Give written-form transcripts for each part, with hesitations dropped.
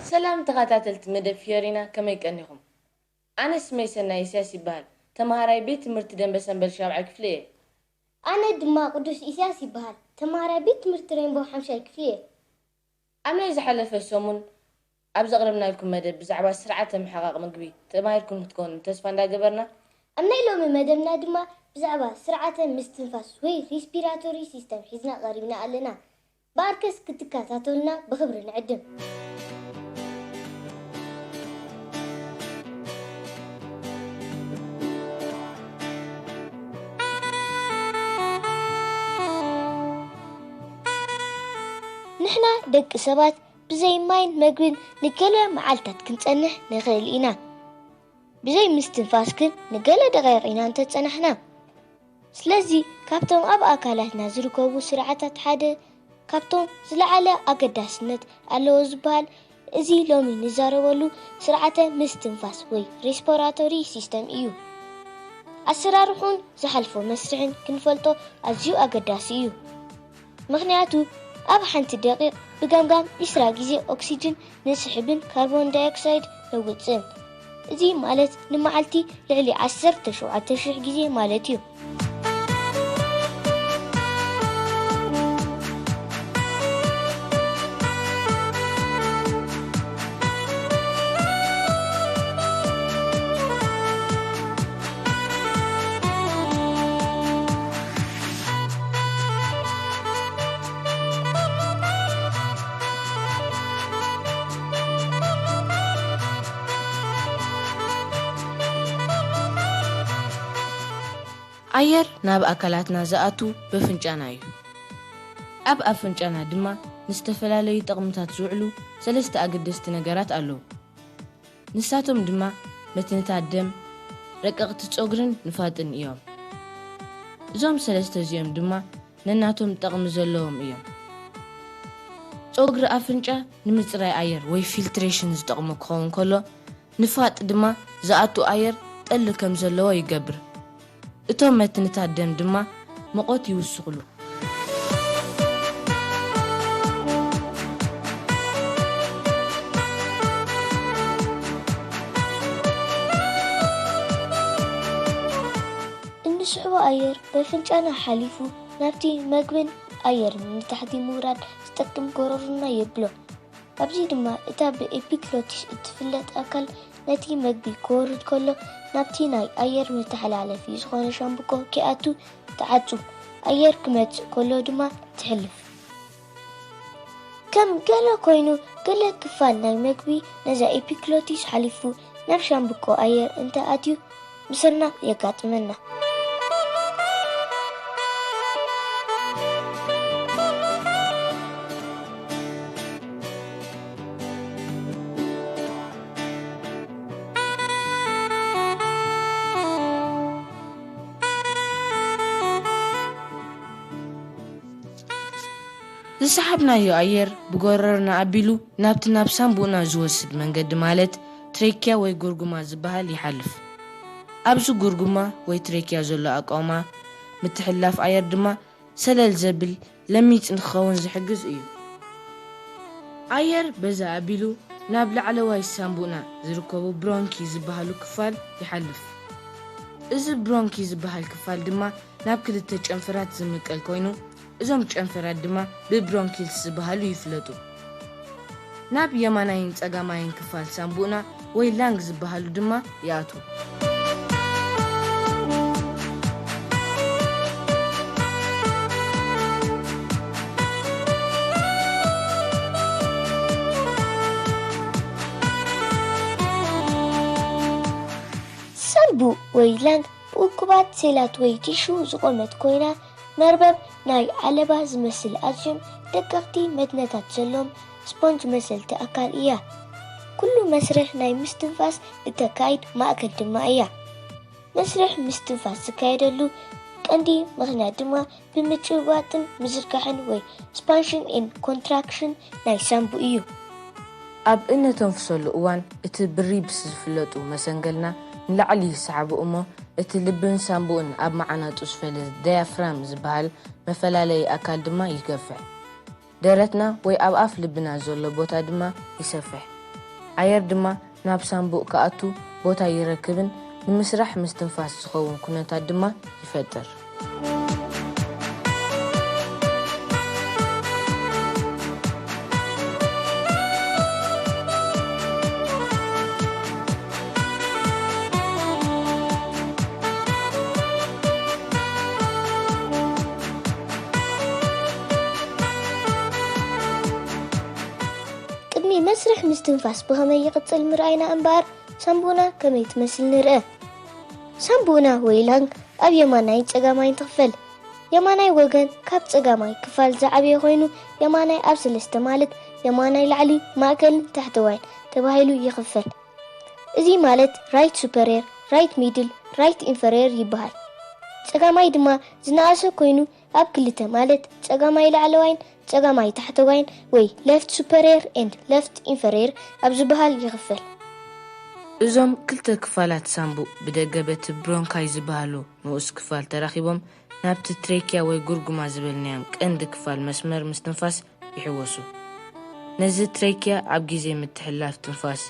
سلام تغاتاتلت مدب فيورينا كما يكنيهم أنا اسمي سنة سياسي بال تمهراي بيت مرتدن بسنبل شابع كفليه أنا دما قدوس إساسي بهال تمهراي بيت مرترين بو حمشة كفليه أنا إذا حلف السومون أبزغ قربنا لكم مدب بزعبا سرعة محقق مقبي تمايركم تكون تسفان دا قبرنا أمنا إلو من مدبنا دما بزعبا سرعة مستنفاس وي ريسبيراتوري سيستم حيزنا غريبنا قالنا باركس كتكاتاتولنا بخبر نعدم نحنا دق سبات بزي ماين مقبل نقلا معالتات كنتسنح نخيل إنا بزي مستنفاسكن نقلا دغيرينا انت تسنحنا سلازي كابتون أب أكالاتنا زركوبو سرعتات حادة كابتون زلعالة أقداسنت ألو زبال إزي لومي نزارولو سرعة مستنفاس وي ريسبيراتوري سيستم إيو أسرارحون زحلفو مسرعن كنفلتو أزيو أقداس إيو مغنياتو أب حنت دقيق بقامقام إسرا جيزي أكسجين نسحبن كربون دايوكسيد لوتسن زي مالت نمعالتي لعلي 10 جيزي مالتيو أير ناب أكلاتنا زاتو بفنجانايو أب أفنجانا دما نستفلالي تقمتات زوعلو سلست أقدست نقرات ألو نساتهم دما متنتات دم رققت تصغرن نفاتن إيوم زوم سلست زيوم دما نناتهم تقم زلوهم إيوم تصغر أفنجا نمتراي أير وي فيلتريشنز تقم كون كله نفات دما زاتو أير تقل كم زلوه يقبر እቶም መትንታት ደም ድማ መቆት ይውስኹሉ እንስሕቦ አየር በፍንጫና ሓሊፉ ናብቲ መግብን አየር ንታሕቲ ምውራድ ዝጠቅም ጎረሮና የብሎ ኣብዚ ድማ እታ ብኤፒግሎቲስ እትፍለጥ ኣካል ነቲ መግቢ ክወርድ ከሎ ናብቲ ናይ ኣየር መተሓላለፊ ዝኾነ ሻምብቆ ኪኣቱ ተዓፁ ኣየር ክመፅእ ከሎ ድማ ትሕልፍ ከም ገለ ኮይኑ ገለ ክፋል ናይ መግቢ ነዛ ኤፒግሎቲስ ሓሊፉ ናብ ሻምብቆ ኣየር እንተኣትዩ ምስርና የጋጥመና زسحبنايو أير بقررنا أبيلو نابت نابسان بونا زوسد من قد مالت تريكيا وي قرقما زبها يحلف أبزو قرقما وي تريكيا زلو أقوما متحلاف أير دما سلال زبل لميت نخوان زحقز إيو أير بزا أبيلو نابل على واي سامبونا زركوبو برونكي زبها كفال يحلف إذا برونكي زبها الكفال دما ناب كده تجنفرات زمك الكوينو إذا متشنفرات دما ببرونكيلس زبهالو يفلتو ناب يماناين تساقاماين كفال سامبونا وي لانغ زبهالو دما ياتو سامبو وي لانغ بوكبات سيلات وي تيشو زقومت كوينا مربب ناي علبة زمسل أجم دققتي مدنتات زلوم سبونج مسل تأكال إياه كل مسرح ناي مستنفاس التكايد ما أقدم ما إياه مسرح مستنفاس سكايدلو كاندي مغنى دما بمتشوبات مزركحن وي سبانشن إن كونتراكشن ناي سامبو إيو أب إنه تنفصل أوان اتبري بسفلتو مسنقلنا نلعلي سعب أمه اتلبن سامبون أب معنا تسفل ديافرام زبال مفلالي أكال دما يكفع دارتنا وي أب أف لبنا زولو بوتا دما يسفح ኣየር ድማ ናብ ሳንቡቕ ከኣቱ ቦታ ይረክብን ንምስራሕ ምስትንፋስ ዝኸውን ኩነታት ድማ ይፈጥር። ቅድሚ መስርሕ ምስትንፋስ ብኸመይ ይቕፅል ምርኣይና እምበር ሳንቡና ከመይ ትመስል ንርአ። ሳንቡና ወይ ላንግ ኣብ የማናይ ጸጋማይ ትኽፈል። የማናይ ወገን ካብ ጸጋማይ ክፋል ዝዓበየ ኮይኑ የማናይ ኣብ 3 ማለት የማናይ ላዕሊ ማእከልን ታሕተዋይን ተባሂሉ ይኽፈል። እዚ ማለት ራይት ሱፐሪየር፣ ራይት ሚድል፣ ራይት ኢንፌሪየር ይበሃል። ጸጋማይ ድማ ዝነኣሰ ኮይኑ ኣብ ክልተ ማለት ጸጋማይ ላዕለዋይን ጸጋማይ ታሕተዋይን ወይ ሌፍት ሱፐሪየር ኤንድ ሌፍት ኢንፌሪየር ኣብ ዝበሃል ይኽፈል። እዞም ክልተ ክፋላት ሳንቡቕ ብደገ በቲ ብሮንካይ ዝበሃሉ ንኡስ ክፋል ተራኺቦም ናብቲ ትሬኪያ ወይ ጉርጉማ ዝበልናዮም ቀንዲ ክፋል መስመር ምስትንፋስ ይሕወሱ። ነዚ ትሬኪያ ኣብ ግዜ ምትሕልላፍ ትንፋስ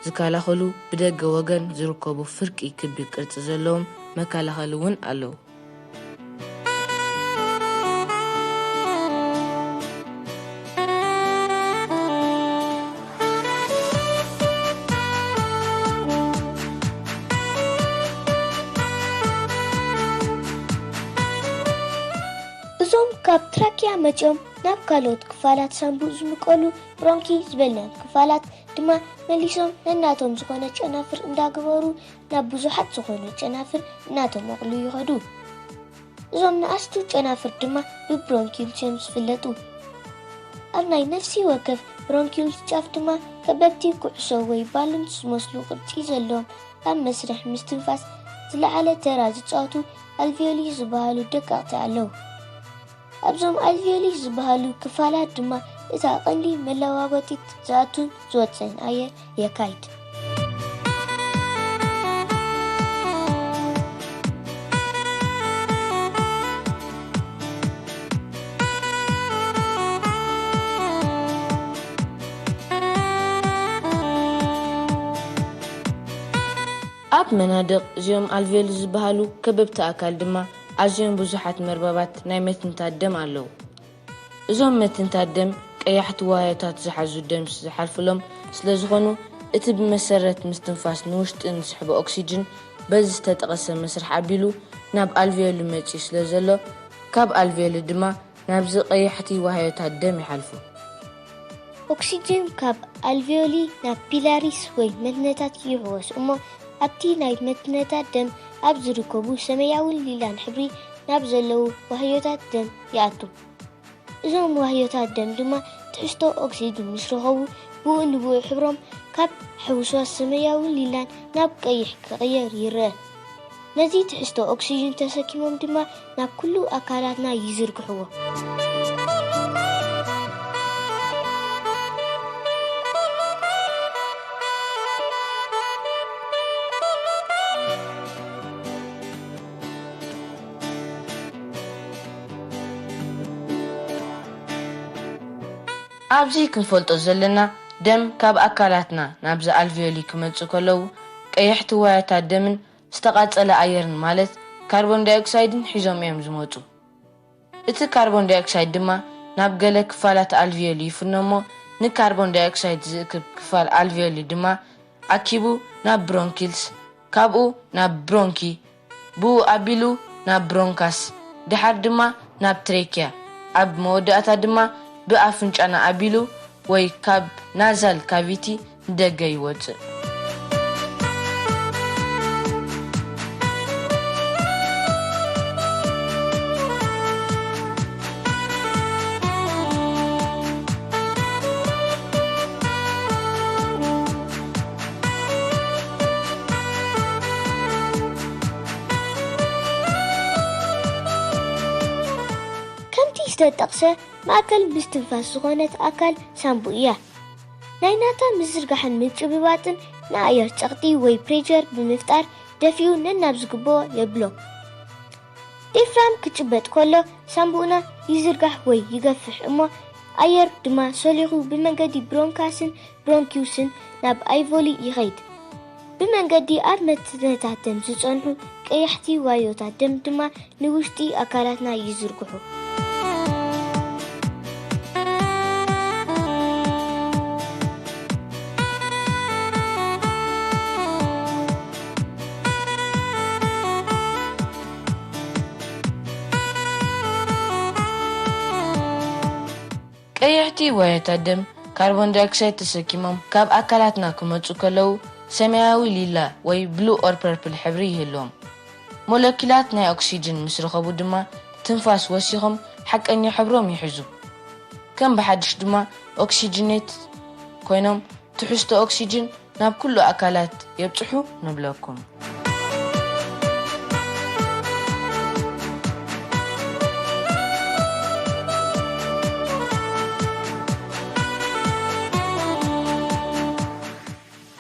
ዝከላኸሉ ብደገ ወገን ዝርከቡ ፍርቂ ክቢ ቅርፂ ዘለዎም መከላኸሊ እውን ኣለዉ። እዞም ካብ ትራኪያ መፂኦም ናብ ካልኦት ክፋላት ሳንቡቕ ዝምቀሉ ብሮንኪ ዝበልናዮም ክፋላት ድማ መሊሶም ነናቶም ዝኾነ ጨናፍር እንዳገበሩ ናብ ብዙሓት ዝኾኑ ጨናፍር እናተመቕሉ ይኸዱ። እዞም ንኣስቱ ጨናፍር ድማ ብብሮንኪልስ እዮም ዝፍለጡ። ኣብ ናይ ነፍሲ ወከፍ ብሮንኪልስ ጫፍ ድማ ከበድቲ ኩዕሶ ወይ ባሉን ዝመስሉ ቅርፂ ዘለዎም ኣብ መስርሕ ምስትንፋስ ዝለዓለ ተራ ዝፃወቱ ኣልቪዮሊ ዝበሃሉ ደቀቕቲ ኣለዉ። ኣብዞም ኣልቪዮሊ ዝበሃሉ ክፋላት ድማ እታ ቀንዲ መለዋወጢት ዝኣቱን ዝወፅን ኣየር የካይድ። ኣብ መናድቕ እዚኦም ኣልቪዮሊ ዝበሃሉ ከበብቲ ኣካል ድማ ኣዝዮም ብዙሓት መርበባት ናይ መትንታት ደም ኣለዉ። እዞም መትንታት ደም ቀያሕቲ ዋዮታት ዝሓዙ ደም ዝሓልፍሎም ስለ ዝኾኑ እቲ ብመሰረት ምስትንፋስ ንውሽጢ ንስሕቦ ኦክሲጅን በዚ ዝተጠቐሰ መስርሕ ኣቢሉ ናብ ኣልቪዮሊ መፂኡ ስለ ዘሎ ካብ ኣልቪዮሊ ድማ ናብዚ ቀያሕቲ ዋዮታት ደም ይሓልፉ። ኦክሲጅን ካብ ኣልቪዮሊ ናብ ፒላሪስ ወይ መትነታት ይሕወስ እሞ ኣብቲ ናይ መትነታት ደም ኣብ ዝርከቡ ሰማያውን ሊላን ሕብሪ ናብ ዘለዉ ዋህዮታት ደም ይኣቱ። እዞም ዋህዮታት ደም ድማ ትሕዝቶ ኦክሲጅን ምስ ረኸቡ ብኡ ንብኡ ሕብሮም ካብ ሕውስዋስ ሰማያውን ሊላን ናብ ቀይሕ ክቕየር ይርአ። ነዚ ትሕዝቶ ኦክሲጅን ተሰኪሞም ድማ ናብ ኩሉ ኣካላትና ይዝርግሕዎ። ኣብዚ ክንፈልጦ ዘለና ደም ካብ ኣካላትና ናብዚ ኣልቪዮሊ ክመጽእ ከለዉ ቀያሕቲ ዋያታት ደምን ዝተቓጸለ ኣየርን ማለት ካርቦን ዳይኦክሳይድን ሒዞም እዮም ዝመጹ። እቲ ካርቦን ዳይኦክሳይድ ድማ ናብ ገለ ክፋላት ኣልቪዮሊ ይፍኖ እሞ ንካርቦን ዳይኦክሳይድ ዝእክብ ክፋል ኣልቪዮሊ ድማ ኣኪቡ ናብ ብሮንኪልስ፣ ካብኡ ናብ ብሮንኪ፣ ብኡ ኣቢሉ ናብ ብሮንካስ፣ ድሓር ድማ ናብ ትሬኪያ፣ ኣብ መወዳእታ ድማ ብኣፍንጫና ኣቢሉ ወይ ካብ ናዛል ካቪቲ ንደገ ይወፅእ። ዝተጠቕሰ ማእከል ምስትንፋስ ዝኾነት ኣካል ሳንቡቕ እያ። ናይ ናታ ምዝርጋሕን ምጭብባጥን ንኣየር ጸቕጢ ወይ ፕሬጀር ብምፍጣር ደፊኡ ነናብ ዝግብኦ የብሎ። ዲፍራም ክጭበጥ ከሎ ሳንቡቕና ይዝርጋሕ ወይ ይገፍሕ እሞ ኣየር ድማ ሰሊኹ ብመንገዲ ብሮንካስን ብሮንኪውስን ናብ ኣይቮሊ ይኸይድ። ብመንገዲ ኣብ መትነታት ደም ዝጸንሑ ቀያሕቲ ዋዮታት ደም ድማ ንውሽጢ ኣካላትና ይዝርግሑ። ቀያሕቲ ዋዮታት ደም ካርቦን ዳይኦክሳይድ ተሰኪሞም ካብ ኣካላትና ክመጹ ከለዉ ሰማያዊ ሊላ ወይ ብሉ ኦር ፐርፕል ሕብሪ ይህልዎም። ሞለኪላት ናይ ኦክሲጅን ምስ ረኸቡ ድማ ትንፋስ ወሲኾም ሓቀኛ ሕብሮም ይሕዙ። ከም ብሓድሽ ድማ ኦክሲጅኔት ኮይኖም ትሕዝቶ ኦክሲጅን ናብ ኩሉ ኣካላት የብጽሑ ንብለኩም።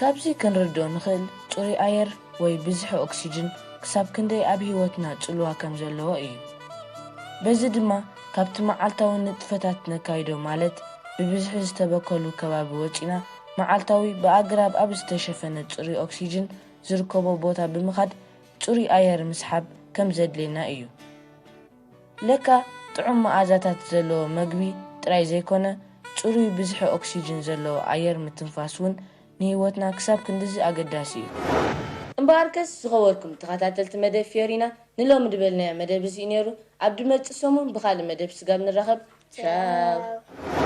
ካብዚ ክንርድኦ ንኽእል ጽሩይ ኣየር ወይ ብዝሒ ኦክሲጅን ክሳብ ክንደይ ኣብ ህይወትና ጽልዋ ከም ዘለዎ እዩ። በዚ ድማ ካብቲ መዓልታዊ ንጥፈታት ነካይዶ ማለት ብብዝሒ ዝተበከሉ ከባቢ ወጪና መዓልታዊ ብኣግራብ ኣብ ዝተሸፈነ ጽሩይ ኦክሲጅን ዝርከቦ ቦታ ብምኻድ ጽሩይ ኣየር ምስሓብ ከም ዘድልየና እዩ። ለካ ጥዑም መኣዛታት ዘለዎ መግቢ ጥራይ ዘይኮነ ጽሩይ ብዝሒ ኦክሲጅን ዘለዎ ኣየር ምትንፋስ እውን ንህይወትና ክሳብ ክንድዚ ኣገዳሲ እዩ። እምበኣርከስ ዝኸበርኩም ተኸታተልቲ መደብ ፊዮሪና ንሎሚ ድበልናዮ መደብ እዚ ነይሩ። ኣብ ድመጽእ ሰሙን ብኻልእ መደብ ስጋብ ንራኸብ። ቻው